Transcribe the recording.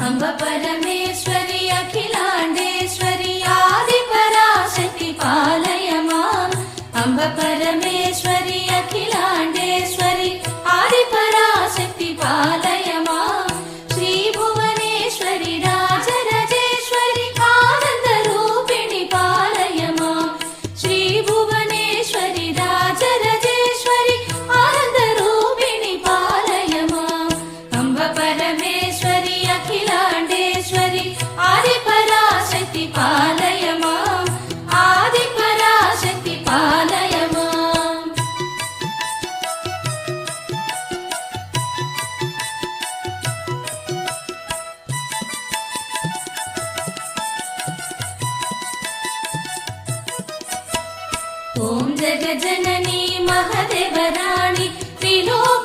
अम्ब परमेश्वरि अखिलाण्डेश्वरि आदिपराशक्ति पालय माम् अम्ब परमेश्वरि अखिलाण्डेश्वरि आदिपराशक्ति पालय माम् श्री भुवनेश्वरि राजराजेश्वरि आनन्दरूपिणि पालय माम् श्री भुवनेश्वरि राजराजेश्वरि आनन्दरूपिणि पालय माम् अम्ब परमेश्वरि अखिलाण्डेश्वरि आदिपराशक्ति पालय माम् आदिपराशक्ति पालय माम् ॐ जगज्जननी महदेवराणि त्रिलोक